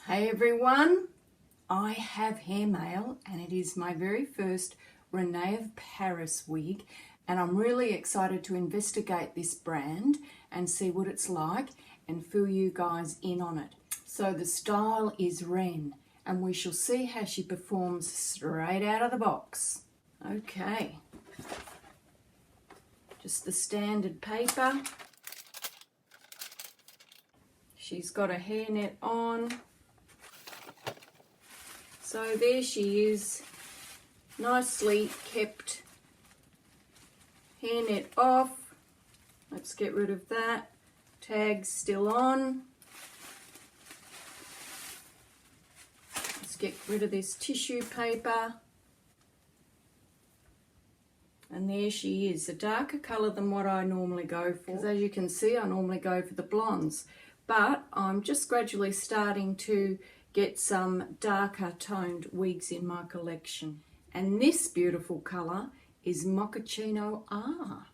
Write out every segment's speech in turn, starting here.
Hey everyone, I have hair mail and it is my very first Rene of Paris wig, and I'm really excited to investigate this brand and see what it's like and fill you guys in on it. So the style is WREN and we shall see how she performs straight out of the box. Okay, just the standard paper. She's got a hairnet on. So there she is, nicely kept, hairnet off. Let's get rid of that. Tags still on. Let's get rid of this tissue paper. And there she is, a darker colour than what I normally go for. Because as you can see, I normally go for the blondes. But I'm just gradually starting to get some darker toned wigs in my collection. And this beautiful colour is MOCHACCINO R.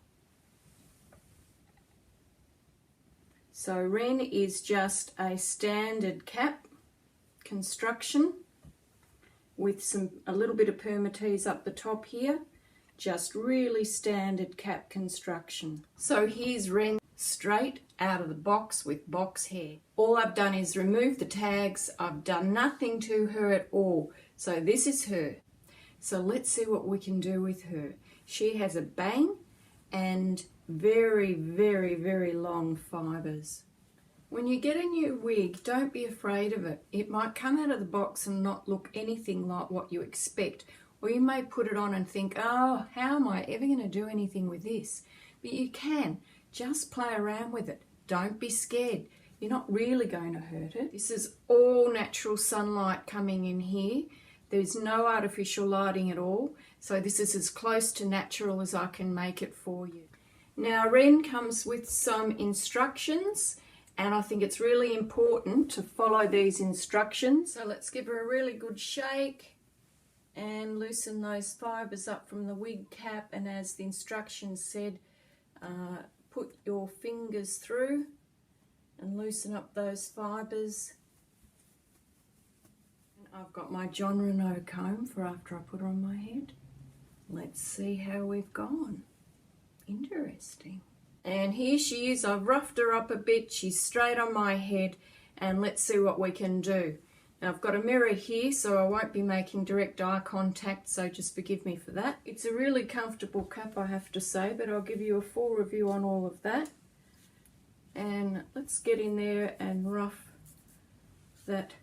So WREN is just a standard cap construction with a little bit of permatease up the top here. Just really standard cap construction. So here's WREN straight out of the box with box hair. All I've done is remove the tags. I've done nothing to her at all. So this is her. So let's see what we can do with her. She has a bang and very, very, very long fibres. When you get a new wig, don't be afraid of it. It might come out of the box and not look anything like what you expect. Or you may put it on and think, oh, how am I ever going to do anything with this? But you can. Just play around with it. Don't be scared. You're not really going to hurt it. This is all natural sunlight coming in here. There's no artificial lighting at all. So this is as close to natural as I can make it for you. Now WREN comes with some instructions and I think it's really important to follow these instructions. So let's give her a really good shake and loosen those fibres up from the wig cap, and as the instructions said, put your fingers through and loosen up those fibres. And I've got my Rene comb for after I put her on my head. Let's see how we've gone. Interesting. And here she is. I've roughed her up a bit. She's straight on my head, and let's see what we can do. Now I've got a mirror here, so I won't be making direct eye contact, so just forgive me for that. It's a really comfortable cap, I have to say, but I'll give you a full review on all of that. And let's get in there and rough that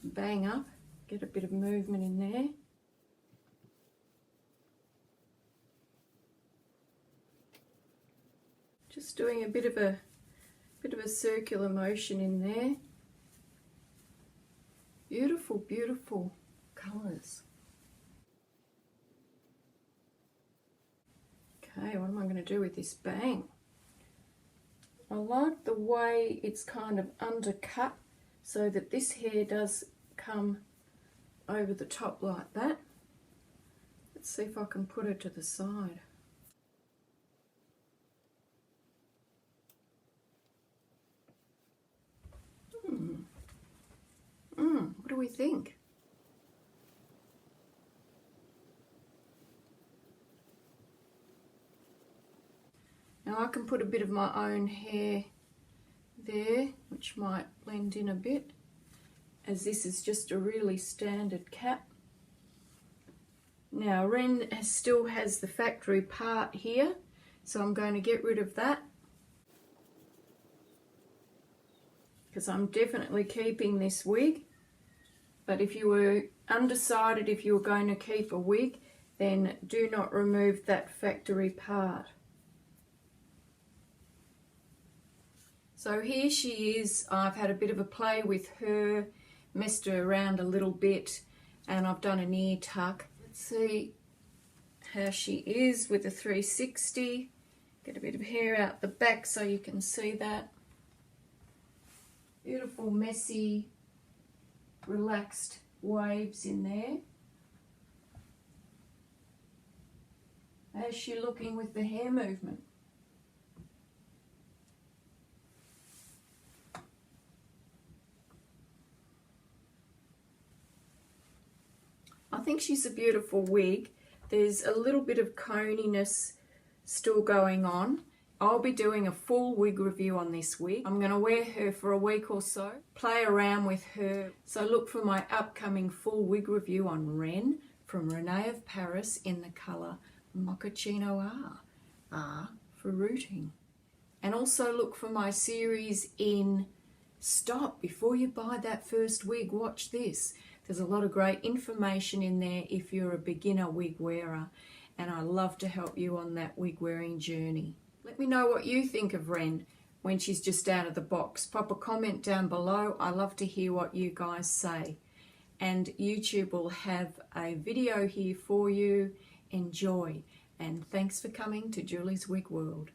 bang up, get a bit of movement in there. Just doing a bit of a circular motion in there. Beautiful, beautiful colours. Okay, what am I going to do with this bang? I like the way it's kind of undercut so that this hair does come over the top like that. Let's see if I can put her to the side. What do we think? Now I can put a bit of my own hair there, which might blend in a bit, as this is just a really standard cap. Now WREN still has the factory part here, so I'm going to get rid of that, because I'm definitely keeping this wig. But if you were undecided if you were going to keep a wig, then do not remove that factory part. So here she is. I've had a bit of a play with her, messed her around a little bit, and I've done an ear tuck. Let's see how she is with a 360. Get a bit of hair out the back so you can see that. Beautiful, messy, relaxed waves in there. How's she looking with the hair movement? think she's a beautiful wig. There's a little bit of coniness still going on. I'll be doing a full wig review on this wig. I'm going to wear her for a week or so, play around with her. So look for my upcoming full wig review on Wren from Rene of Paris in the colour Mochaccino R. R for rooting. And also look for my series in Stop Before You Buy That First Wig, Watch This. There's a lot of great information in there if you're a beginner wig wearer, and I love to help you on that wig wearing journey. Let me know what you think of Wren when she's just out of the box. Pop a comment down below. I love to hear what you guys say. And YouTube will have a video here for you. Enjoy. And thanks for coming to Julie's Wig World.